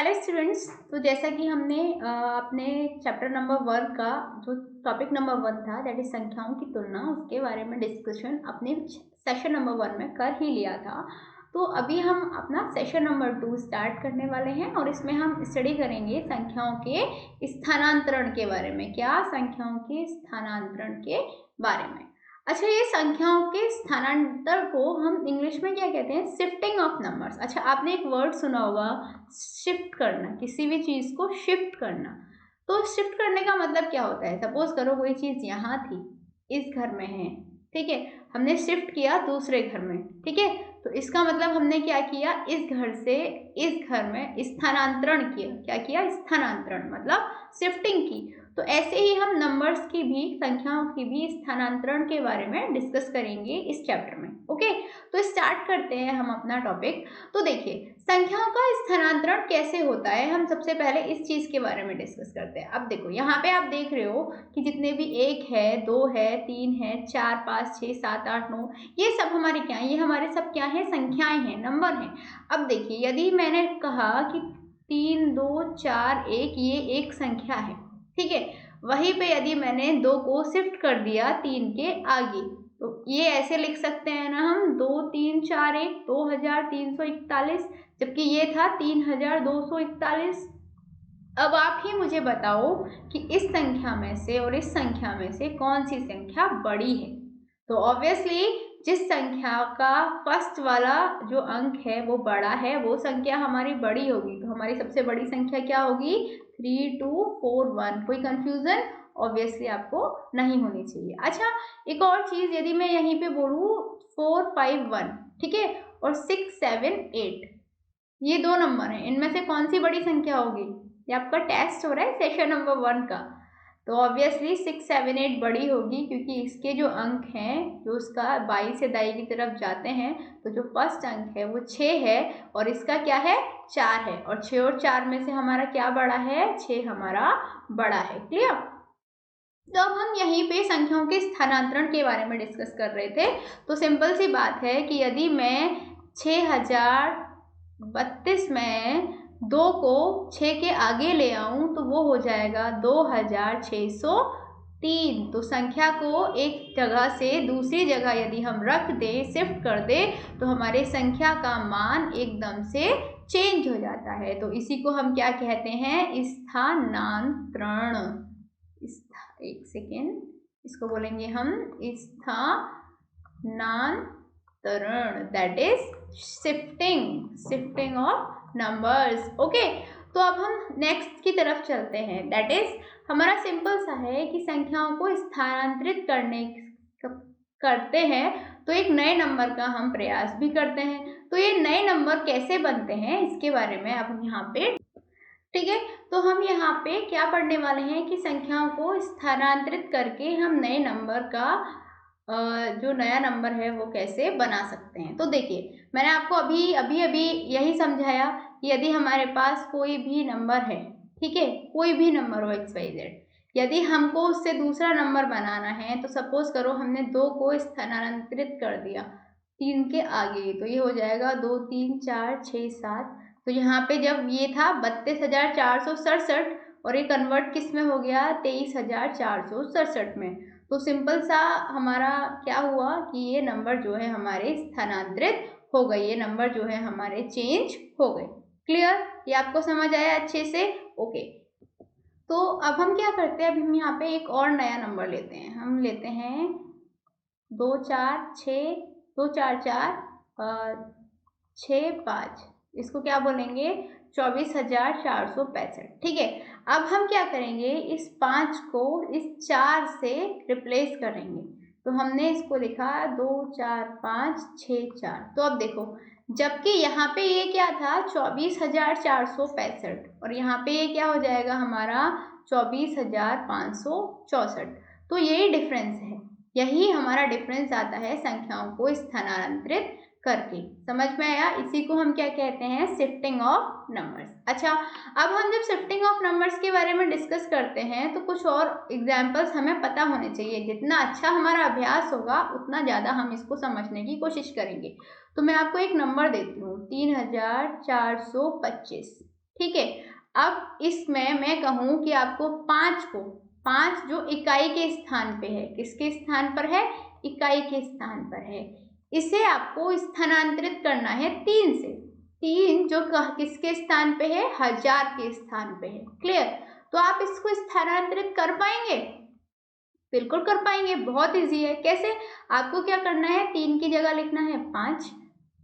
Hello students. तो जैसा कि हमने अपने चैप्टर नंबर 1 का जो टॉपिक नंबर 1 था दैट इज संख्याओं की तुलना, उसके बारे में डिस्कशन अपने सेशन नंबर 1 में कर ही लिया था। तो अभी हम अपना सेशन नंबर 2 स्टार्ट करने वाले हैं और इसमें हम स्टडी करेंगे संख्याओं के स्थानांतरण के बारे में। क्या? संख्याओं के स्थानांतरण के बारे में। अच्छा, ये संख्याओं के स्थानांतर को हम इंग्लिश में क्या कहते हैं? Shifting of numbers. अच्छा, आपने एक वर्ड सुना होगा, शिफ्ट करना, किसी भी चीज को शिफ्ट करना। तो शिफ्ट करने का मतलब क्या होता है? सपोज करो कोई चीज यहाँ थी, इस घर में है, ठीक है, हमने शिफ्ट किया दूसरे घर में, ठीक है। तो इसका मतलब हमने क्या किया? इस घर से इस घर में स्थानांतरण किया। क्या किया? स्थानांतरण मतलब शिफ्टिंग की। तो ऐसे ही हम नंबर्स की भी, संख्याओं की भी स्थानांतरण के बारे में डिस्कस करेंगे इस चैप्टर में। ओके, तो स्टार्ट करते हैं हम अपना टॉपिक। तो देखिए, संख्याओं का स्थानांतरण कैसे होता है, हम सबसे पहले इस चीज के बारे में डिस्कस करते हैं। अब देखो, यहाँ पे आप देख रहे हो कि जितने भी 1 है, 2 है, 3 है, 4, 5, 6, 7, 8, 9, ये सब हमारे क्या है? ये हमारे सब क्या है? संख्याएं हैं, नंबर हैं। अब देखिए, यदि मैंने कहा कि 3, 2, 4, 1, ये एक संख्या है, ठीक है। वहीं पे यदि मैंने 2 को शिफ्ट कर दिया 3 के आगे, तो ये ऐसे लिख सकते हैं ना हम, 2, 3, 4, 1, 2341, जबकि ये था 3241। अब आप ही मुझे बताओ कि इस संख्या में से और इस संख्या में से कौन सी संख्या बड़ी है। तो ऑब्वियसली जिस संख्या का फर्स्ट वाला जो अंक है वो बड़ा है, वो संख्या हमारी बड़ी होगी। तो हमारी सबसे बड़ी संख्या क्या होगी? 3241। कोई कंफ्यूजन ऑब्वियसली आपको नहीं होनी चाहिए। अच्छा, एक और चीज, यदि मैं यहीं पे बोलूँ 451, ठीक है, और 678, ये 2 नंबर हैं, इनमें से कौन सी बड़ी संख्या होगी? ये आपका टेस्ट हो रहा है सेशन नंबर 1 का। तो ऑब्वियसली 678 बड़ी होगी, क्योंकि इसके जो अंक हैं, जो उसका बाई से दाई की तरफ जाते हैं, तो जो फर्स्ट अंक है वो 6 है और इसका क्या है? 4 है। और 6 और 4 में से हमारा क्या बड़ा है? 6 हमारा बड़ा है। क्लियर? तो अब हम यहीं पे संख्याओं के स्थानांतरण के बारे में डिस्कस कर रहे थे। तो सिंपल सी बात है कि यदि मैं 6032 में 2 को 6 के आगे ले आऊं तो वो हो जाएगा 2603। तो संख्या को एक जगह से दूसरी जगह यदि हम रख दें, शिफ्ट कर दें, तो हमारे संख्या का मान एकदम से चेंज हो जाता है। तो इसी को हम क्या कहते हैं? स्थानांतरण। एक सेकेंड, इसको बोलेंगे हम स्थानांतरण, that is shifting of numbers. Okay, तो अब हम नेक्स्ट की तरफ चलते हैं। दैट इज हमारा सिंपल सा है कि संख्याओं को स्थानांतरित करते हैं तो एक नए नंबर का हम प्रयास भी करते हैं। तो ये नए नंबर कैसे बनते हैं, इसके बारे में अब हम यहाँ पे, ठीक है, तो हम यहाँ पे क्या पढ़ने वाले हैं कि संख्याओं को स्थानांतरित करके हम नए नंबर का जो नया नंबर है वो कैसे बना सकते हैं। तो देखिए, मैंने आपको अभी अभी अभी यही समझाया कि यदि हमारे पास कोई भी नंबर है, ठीक है, कोई भी नंबर हो XYZ, यदि हमको उससे दूसरा नंबर बनाना है, तो सपोज करो हमने 2 को स्थानांतरित कर दिया 3 के आगे, तो ये हो जाएगा 2, 3, 4, 6, 7। तो यहाँ पे जब ये था 32,467 और ये कन्वर्ट किस में हो गया? 23,467 में। तो सिंपल सा हमारा क्या हुआ कि ये नंबर जो है हमारे स्थानांतरित हो गए, ये नंबर जो है हमारे चेंज हो गए। क्लियर? ये आपको समझ आया अच्छे से? ओके, तो अब हम क्या करते हैं, अभी हम यहाँ पे एक और नया नंबर लेते हैं। हम लेते हैं 2, 4, 6, 2, 4, 4, 6, 5, इसको क्या बोलेंगे? 24,465। ठीक है, अब हम क्या करेंगे? इस 5 को इस 4 से रिप्लेस करेंगे। तो हमने इसको लिखा 2, 4, 5, 6, 4। तो अब देखो, जबकि यहाँ पे ये क्या था? 24,465 और यहाँ पे ये क्या हो जाएगा हमारा? 24,564। तो यही डिफरेंस है, यही हमारा डिफरेंस आता है संख्याओं को स्थानांतरित करके। समझ में आया? इसी को हम क्या कहते हैं? Shifting of numbers. अच्छा, अब हम जब शिफ्टिंग ऑफ नंबर्स के बारे में डिस्कस करते हैं तो कुछ और एग्जाम्पल्स हमें पता होने चाहिए। जितना अच्छा हमारा अभ्यास होगा उतना ज़्यादा हम इसको समझने की कोशिश करेंगे। तो मैं आपको एक नंबर देती हूँ, 3,425। ठीक है। अब इसमें मैं कहूँ कि आपको 5 जो इकाई के स्थान पे है, किसके स्थान पर है, इकाई के स्थान पर है, इसे आपको स्थानांतरित करना है 3 से। 3 जो किसके स्थान पे है, 1000 के स्थान पे है। क्लियर। तो आप इसको स्थानांतरित कर पाएंगे, बिल्कुल कर पाएंगे, बहुत इजी है। कैसे, आपको क्या करना है, 3 की जगह लिखना है 5,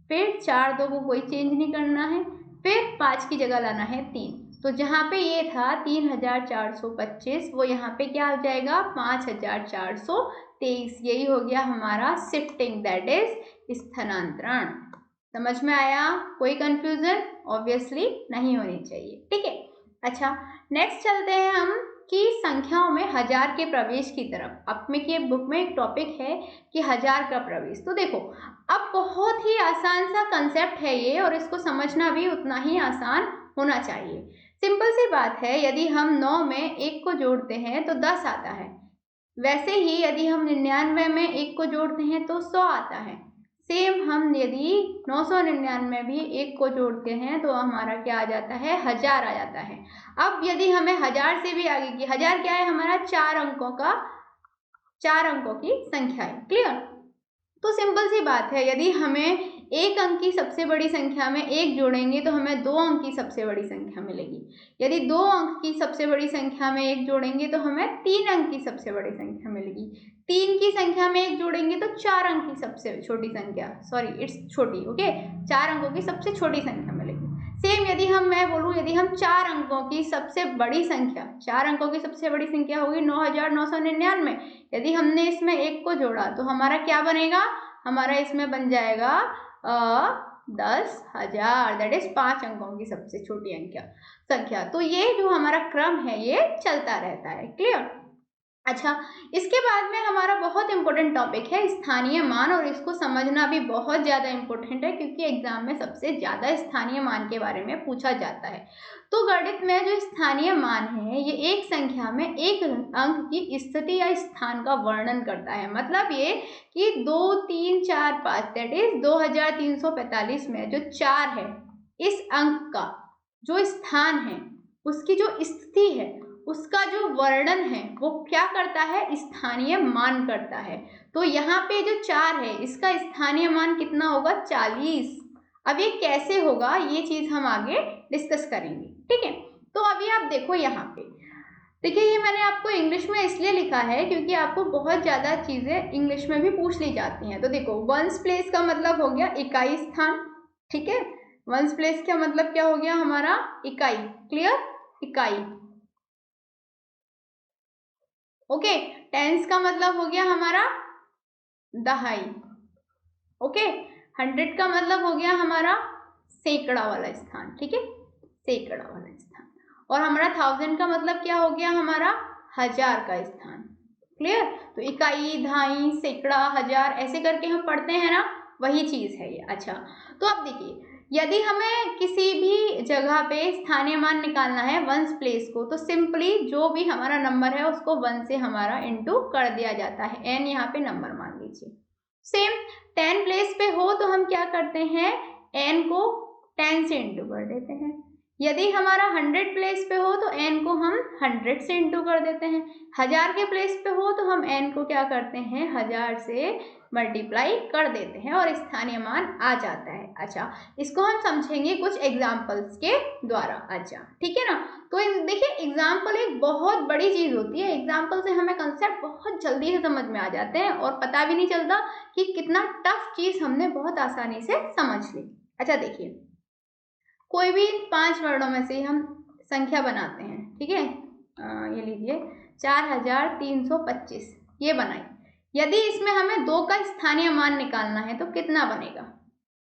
फिर 4 2 को कोई चेंज नहीं करना है, फिर 5 की जगह लाना है 3। तो जहाँ पे ये था 3425, वो यहाँ पे क्या हो जाएगा, 5423। यही हो गया हमारा शिफ्टिंग, दैट इज स्थानांतरण। समझ में आया, कोई कंफ्यूजन ऑब्वियसली नहीं होनी चाहिए। ठीक है। अच्छा, नेक्स्ट चलते हैं हम कि संख्याओं में 1000 के प्रवेश की तरफ। अपने की बुक में एक टॉपिक है कि 1000 का प्रवेश। तो देखो, अब बहुत ही आसान सा कंसेप्ट है ये, और इसको समझना भी उतना ही आसान होना चाहिए। सिंपल सी बात है, यदि हम 9 में 1 को जोड़ते हैं तो 10 आता है। वैसे ही यदि हम 99 में 1 को जोड़ते हैं तो 100 आता है। सेम हम यदि 999 भी 1 को जोड़ते हैं तो हमारा क्या आ जाता है, 1000 आ जाता है। अब यदि हमें 1000 से भी आगे की, 1000 क्या है हमारा, 4 अंकों की संख्या है। क्लियर। तो सिंपल सी बात है, यदि हमें 1 अंक की सबसे बड़ी संख्या में 1 जोड़ेंगे तो हमें 2 अंक की सबसे बड़ी संख्या मिलेगी। यदि 2 अंक की सबसे बड़ी संख्या में 1 जोड़ेंगे तो हमें 3 अंक की सबसे बड़ी संख्या मिलेगी। 3 की संख्या में 1 जोड़ेंगे तो 4 अंक की सबसे छोटी संख्या, सॉरी इट्स छोटी, ओके, 4 अंकों की सबसे छोटी संख्या मिलेगी। सेम यदि मैं बोलूँ, यदि हम 4 अंकों की सबसे बड़ी संख्या, 4 अंकों की सबसे बड़ी संख्या होगी 9999। यदि हमने इसमें 1 को जोड़ा तो हमारा क्या बनेगा, हमारा इसमें बन जाएगा 10,000, दैट इज 5 अंकों की सबसे छोटी संख्या। तो ये जो हमारा क्रम है ये चलता रहता है। क्लियर। अच्छा, इसके बाद में हमारा बहुत इंपॉर्टेंट टॉपिक है स्थानीय मान, और इसको समझना भी बहुत ज़्यादा इंपॉर्टेंट है क्योंकि एग्जाम में सबसे ज़्यादा स्थानीय मान के बारे में पूछा जाता है। तो गणित में जो स्थानीय मान है ये एक संख्या में एक अंक की स्थिति या स्थान का वर्णन करता है। मतलब ये कि 2 3 4 5 दैट इज 2345 में जो 4 है, इस अंक का जो स्थान है, उसकी जो स्थिति है, उसका जो वर्णन है वो क्या करता है, स्थानीय मान करता है। तो यहाँ पे जो 4 है इसका स्थानीय मान कितना होगा, 40। अब ये कैसे होगा, ये चीज हम आगे डिस्कस करेंगे। ठीक है। तो अभी आप देखो यहाँ पे, देखिए ये मैंने आपको इंग्लिश में इसलिए लिखा है क्योंकि आपको बहुत ज़्यादा चीज़ें इंग्लिश में भी पूछ ली जाती हैं। तो देखो, वंस प्लेस का मतलब हो गया इकाई स्थान। ठीक है। वंस प्लेस का मतलब क्या हो गया हमारा, इकाई। क्लियर, इकाई। ओके। टेंस का मतलब हो गया हमारा दहाई। ओके। 100 का मतलब हो गया हमारा सैकड़ा वाला स्थान। ठीक है, सैकड़ा वाला स्थान। और हमारा 1000 का मतलब क्या हो गया हमारा, 1000 का स्थान। क्लियर। तो इकाई, दहाई, सैकड़ा, 1000 ऐसे करके हम पढ़ते हैं ना, वही चीज है ये। अच्छा, तो अब देखिए, यदि हमें किसी भी जगह पे स्थानीय मान निकालना है वंस प्लेस को, तो सिंपली जो भी हमारा नंबर है उसको 1 से हमारा इंटू कर दिया जाता है। n यहाँ पे नंबर मान लीजिए। सेम 10 प्लेस पे हो तो हम क्या करते हैं, n को 10 से इंटू कर देते हैं। यदि हमारा 100 प्लेस पे हो तो n को हम 100 से इंटू कर देते हैं। 1000 के प्लेस पे हो तो हम n को क्या करते हैं, 1000 से मल्टीप्लाई कर देते हैं और स्थानीय मान आ जाता है। अच्छा, इसको हम समझेंगे कुछ एग्जाम्पल्स के द्वारा। अच्छा, ठीक है ना। तो देखिए, एग्जाम्पल एक बहुत बड़ी चीज होती है। एग्जाम्पल से हमें कंसेप्ट बहुत जल्दी से समझ में आ जाते हैं और पता भी नहीं चलता कि कितना टफ चीज हमने बहुत आसानी से समझ ली। अच्छा देखिए, कोई भी 5 वर्णों में से हम संख्या बनाते हैं। ठीक है, ये लीजिए 4325 ये बनाई। यदि इसमें हमें 2 का स्थानीय मान निकालना है तो कितना बनेगा,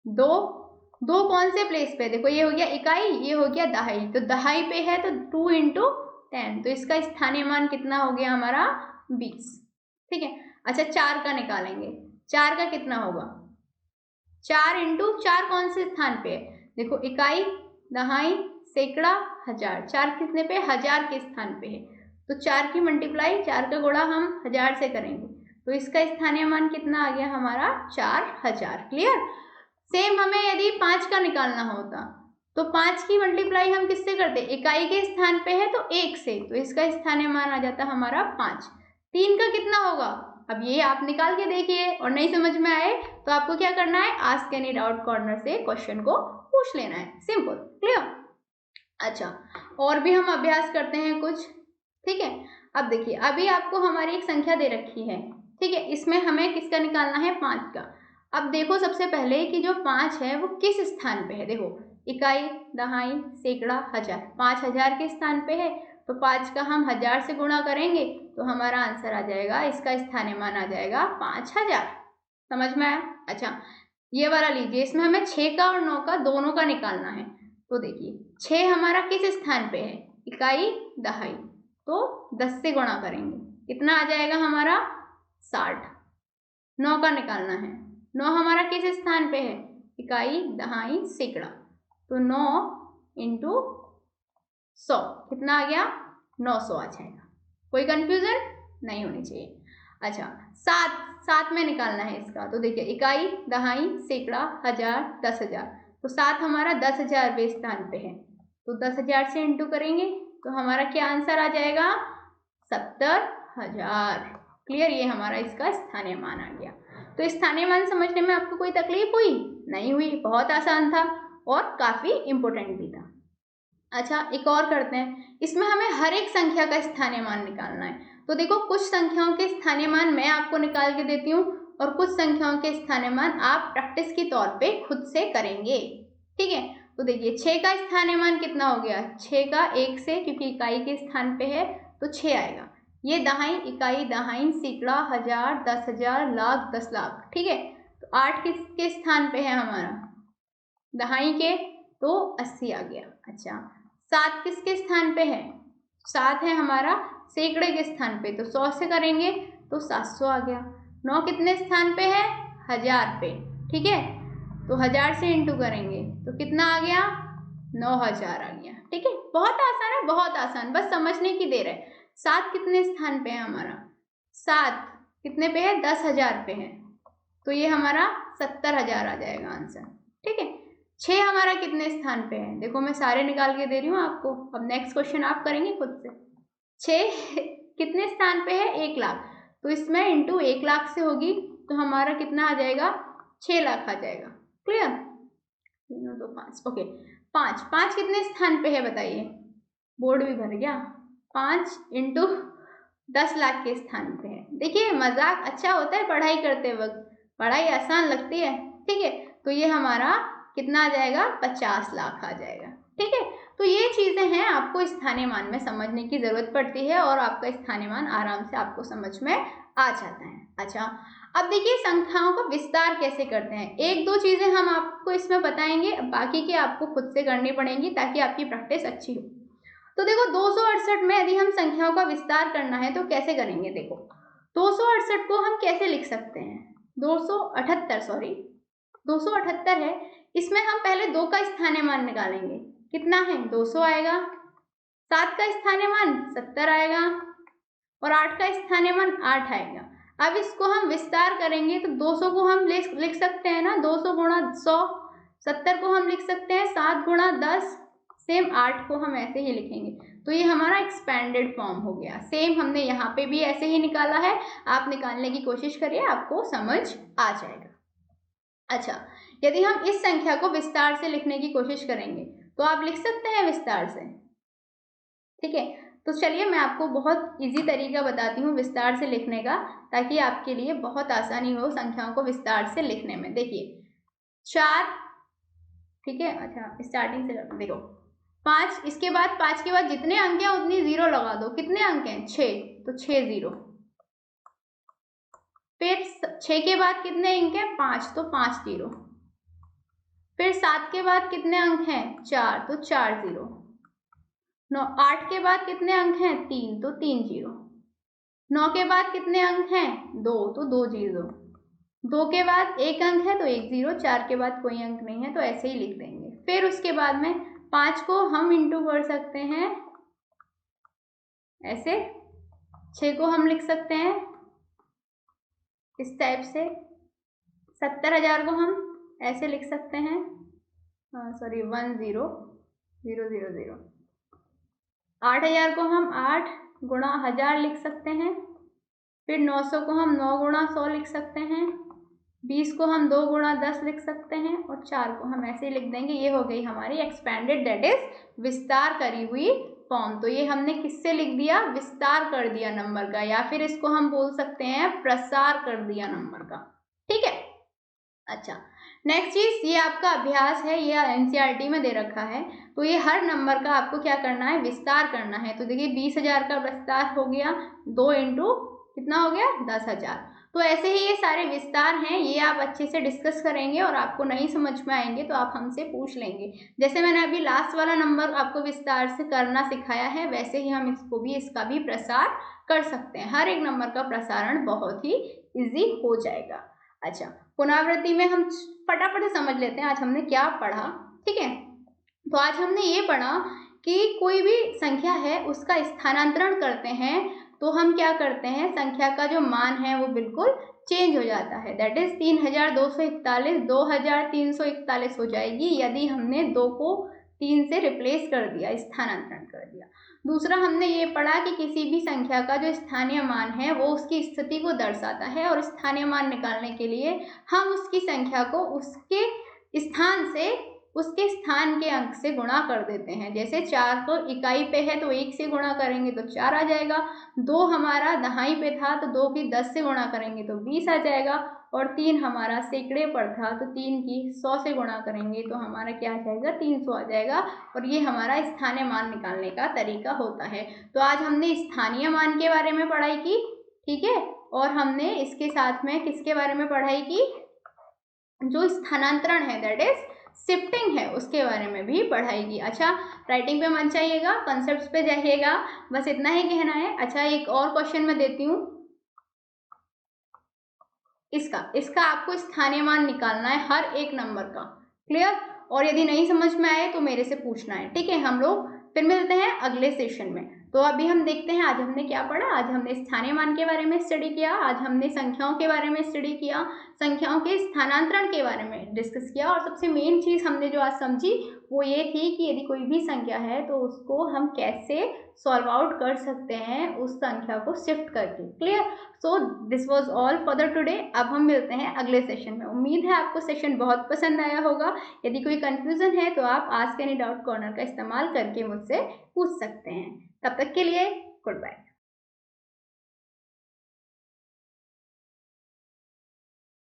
2 कौन से प्लेस पे, देखो ये हो गया इकाई, ये हो गया दहाई। तो दहाई पे है तो 2 इंटू 10, तो इसका स्थानीय मान कितना हो गया हमारा, 20। ठीक है। अच्छा, 4 का निकालेंगे, 4 का कितना होगा, 4 इंटू 4 कौन से स्थान पे है, देखो इकाई, दहाई, सैकड़ा, 1000। 4 कितने पे, 1000 के स्थान पे है। तो 4 की मल्टीप्लाई, 4 का गुणा हम 1000 से करेंगे तो इसका स्थानीय मान कितना आ गया हमारा, 4000। क्लियर। सेम हमें यदि 5 का निकालना होता तो 5 की मल्टीप्लाई हम किससे करते हैं, इकाई के स्थान पे है तो 1 से, तो इसका स्थानीय मान आ जाता है हमारा 5। 3 का कितना होगा, अब ये आप निकाल के देखिए, और नहीं समझ में आए तो आपको क्या करना है, आस्क एनी डाउट कॉर्नर से क्वेश्चन को पूछ लेना है, सिंपल, क्लियर। अच्छा, और भी हम अभ्यास करते हैं कुछ, ठीक है। अब देखिए, अभी आपको हमारी एक संख्या दे रखी है, ठीक है, इसमें हमें किसका निकालना है, 5 का। अब देखो सबसे पहले कि जो 5 है वो किस स्थान पे है, देखो इकाई, दहाई, सैकड़ा, हजार, 5000 के स्थान पे है, तो 5 का हम 1000 से गुणा करेंगे तो हमारा आंसर आ जाएगा, इसका स्थानीय मान आ जाएगा 5000। समझ में आया। अच्छा, ये वाला लीजिए, इसमें हमें 6 का और 9 का दोनों का निकालना है। तो देखिए 6 हमारा किस स्थान पे है, इकाई, दहाई, तो 10 से गुणा करेंगे, कितना आ जाएगा हमारा 60। 9 का निकालना है, 9 हमारा किस स्थान पे है, इकाई, दहाई, सैकड़ा, तो 9 इंटू 100 कितना आ गया, 900 आ जाएगा। कोई कंफ्यूजन नहीं होनी चाहिए। अच्छा, 7 में निकालना है इसका, तो देखिए इकाई, दहाई, सैकड़ा, हजार, 10,000, तो 7 हमारा 10,000वें स्थान पे है, तो 10,000 से इंटू करेंगे तो हमारा क्या आंसर आ जाएगा, 70,000। क्लियर, ये हमारा इसका स्थानीय मान आ गया। तो स्थानीय मान समझने में आपको कोई तकलीफ हुई, नहीं हुई, बहुत आसान था और काफी इंपॉर्टेंट भी था। अच्छा, एक और करते हैं, इसमें हमें हर एक संख्या का स्थानीय मान निकालना है। तो देखो, कुछ संख्याओं के स्थानीय मान मैं आपको निकाल के देती हूँ और कुछ संख्याओं के स्थानीय मान आप प्रैक्टिस के तौर पे खुद से करेंगे, ठीक है। तो देखिए 6 का स्थानीय मान कितना हो गया, 6 का 1 से, क्योंकि इकाई के स्थान पे है तो 6 आएगा। ये दहाई, इकाई, दहाई, सैकड़ा, हजार, 10,000, लाख, 10 लाख, ठीक है। तो 8 किसके स्थान पे है हमारा, दहाई के, तो 80 आ गया। अच्छा, 7 किसके स्थान पे है, 7 है हमारा सैकड़े के स्थान पे, तो 100 से करेंगे तो 700 आ गया। 9 कितने स्थान पे है, 1000 पे, ठीक है, तो 1000 से इंटू करेंगे तो कितना आ गया, 9000 आ गया, ठीक है। बहुत आसान है, बहुत आसान, बस समझने की देर है। 7 कितने स्थान पे है हमारा, 7 कितने पे है, 10,000 पे है, तो ये हमारा 70,000 आ जाएगा आंसर, ठीक है। 6 हमारा कितने स्थान पे है, देखो मैं सारे निकाल के दे रही हूँ आपको, अब नेक्स्ट क्वेश्चन आप करेंगे खुद से। 6 कितने स्थान पे है, 1 लाख, तो इसमें इंटू 1 लाख से होगी तो हमारा कितना आ जाएगा, 6 लाख आ जाएगा। Clear, 3 2 5, okay. 5 कितने स्थान पे है बताइए, बोर्ड भी भर गया, 5 इंटू 10 लाख के स्थान पे है। देखिए मजाक अच्छा होता है पढ़ाई करते वक्त, पढ़ाई आसान लगती है, ठीक है। तो ये हमारा कितना आ जाएगा, 50 लाख आ जाएगा, ठीक है। तो ये चीजें हैं, आपको स्थानीय मान में समझने की जरूरत पड़ती है और आपका स्थानीय मान आराम से आपको समझ में आ जाता है। अच्छा, अब देखिए संख्याओं का विस्तार कैसे करते हैं, एक दो चीजें हम आपको इसमें बताएंगे, बाकी की आपको खुद से करनी पड़ेंगी ताकि आपकी प्रैक्टिस अच्छी हो। तो देखो 268 में यदि हम संख्याओं का विस्तार करना है तो कैसे करेंगे, देखो 268 को हम कैसे लिख सकते हैं, 278 है, इसमें हम पहले 2 का स्थानीय मान निकालेंगे, कितना है, 200 आएगा। 7 का स्थानीय मान 70 आएगा और 8 का स्थानीय मान 8 आएगा। अब इसको हम विस्तार करेंगे तो 200 को हम लिख सकते हैं ना, 200 गुणा 100, 70 को हम लिख सकते हैं 7 गुणा 10, सेम 8 को हम ऐसे ही लिखेंगे, तो ये हमारा एक्सपेंडेड फॉर्म हो गया। सेम हमने यहाँ पे भी ऐसे ही निकाला है, आप निकालने की कोशिश करिए, आपको समझ आ जाएगा। अच्छा, यदि हम इस संख्या को विस्तार से लिखने की कोशिश करेंगे तो आप लिख सकते हैं विस्तार से, ठीक है। तो चलिए मैं आपको बहुत इजी तरीका बताती हूँ विस्तार से लिखने का, ताकि आपके लिए बहुत आसानी हो संख्याओं को विस्तार से लिखने में। देखिए 4, ठीक है, अच्छा स्टार्टिंग से करते, देखो 5, इसके बाद 5 के बाद जितने अंक हैं उतनी जीरो लगा दो, कितने अंक हैं, 6, तो 6 जीरो। फिर 6 के बाद कितने अंक हैं, 5, तो 5 जीरो। फिर 7 के बाद कितने अंक हैं, 4, तो 4 जीरो। 8 के बाद कितने अंक हैं, 3, तो 3 जीरो। 9 के बाद कितने अंक हैं, 2, तो 2 जीरो। 2 के बाद 1 अंक है तो 1 जीरो। 4 के बाद कोई अंक नहीं है तो ऐसे ही लिख देंगे। फिर उसके बाद में 5 को हम इंटू कर सकते हैं ऐसे, 6 को हम लिख सकते हैं इस टाइप से, 70,000 को हम ऐसे लिख सकते हैं, सॉरी 100000। 8000 को हम 8 गुणा 1000 लिख सकते हैं, फिर 900 को हम 9 गुणा 100 लिख सकते हैं, 20 को हम 2 गुणा 10 लिख सकते हैं और 4 को हम ऐसे ही लिख देंगे। ये हो गई हमारी एक्सपेंडेड, दैट इज विस्तार करी हुई फॉर्म। तो ये हमने किससे लिख दिया, विस्तार कर दिया नंबर का, या फिर इसको हम बोल सकते हैं प्रसार कर दिया नंबर का। ठीक है, अच्छा नेक्स्ट चीज, ये आपका अभ्यास है, ये एनसीईआरटी में दे रखा है। तो ये हर नंबर का आपको क्या करना है, विस्तार करना है। तो देखिए 20,000 का विस्तार हो गया, 2 इंटू कितना हो गया, 10,000। तो ऐसे ही ये सारे विस्तार हैं, ये आप अच्छे से डिस्कस करेंगे और आपको नहीं समझ में आएंगे तो आप हमसे पूछ लेंगे। जैसे मैंने अभी लास्ट वाला नंबर आपको विस्तार से करना सिखाया है, वैसे ही हम इसका भी प्रसार कर सकते हैं। हर एक नंबर का प्रसारण बहुत ही इजी हो जाएगा। अच्छा, पुनरावृत्ति में हम फटाफट से समझ लेते हैं आज हमने क्या पढ़ा। ठीक है, तो आज हमने ये पढ़ा कि कोई भी संख्या है उसका स्थानांतरण करते हैं तो हम क्या करते हैं, संख्या का जो मान है वो बिल्कुल चेंज हो जाता है। दैट इज 3241 2341 हो जाएगी यदि हमने 2 को 3 से रिप्लेस कर दिया, स्थानांतरण कर दिया। दूसरा हमने ये पढ़ा कि किसी भी संख्या का जो स्थानीय मान है वो उसकी स्थिति को दर्शाता है और स्थानीय मान निकालने के लिए हम उसकी संख्या को उसके स्थान से, उसके स्थान के अंक से गुणा कर देते हैं। जैसे 4 तो इकाई पे है तो 1 से गुणा करेंगे तो 4 आ जाएगा, 2 हमारा दहाई पे था तो 2 की 10 से गुणा करेंगे तो 20 आ जाएगा, और 3 हमारा सैकड़े पर था तो 3 की 100 से गुणा करेंगे तो हमारा क्या आ जाएगा, 300 आ जाएगा। और ये हमारा स्थानीय मान निकालने का तरीका होता है। तो आज हमने स्थानीय मान के बारे में पढ़ाई की, ठीक है, और हमने इसके साथ में किसके बारे में पढ़ाई की, जो स्थानांतरण है दैट इज शिफ्टिंग है, उसके बारे में भी पढ़ाई की। अच्छा, राइटिंग पे मन चाहिएगा, कॉन्सेप्ट्स पे जाइएगा, बस इतना ही कहना है। अच्छा, एक और क्वेश्चन मैं देती हूँ, इसका आपको स्थानीय मान निकालना है हर एक नंबर का, क्लियर। और यदि नहीं समझ में आए तो मेरे से पूछना है, ठीक है। हम लोग फिर मिलते हैं अगले सेशन में। तो अभी हम देखते हैं आज हमने क्या पढ़ा। आज हमने स्थानीय मान के बारे में स्टडी किया, आज हमने संख्याओं के बारे में स्टडी किया, संख्याओं के स्थानांतरण के बारे में डिस्कस किया, और सबसे मेन चीज हमने जो आज समझी वो ये थी कि यदि कोई भी संख्या है तो उसको हम कैसे सॉल्व आउट कर सकते हैं उस संख्या को शिफ्ट करके, clear. So this was all for the today. अब हम मिलते हैं अगले सेशन में। उम्मीद है आपको सेशन बहुत पसंद आया होगा। यदि कोई कंफ्यूजन है तो आप आस्क एनी डाउट कॉर्नर का इस्तेमाल करके मुझसे पूछ सकते हैं। तब तक के लिए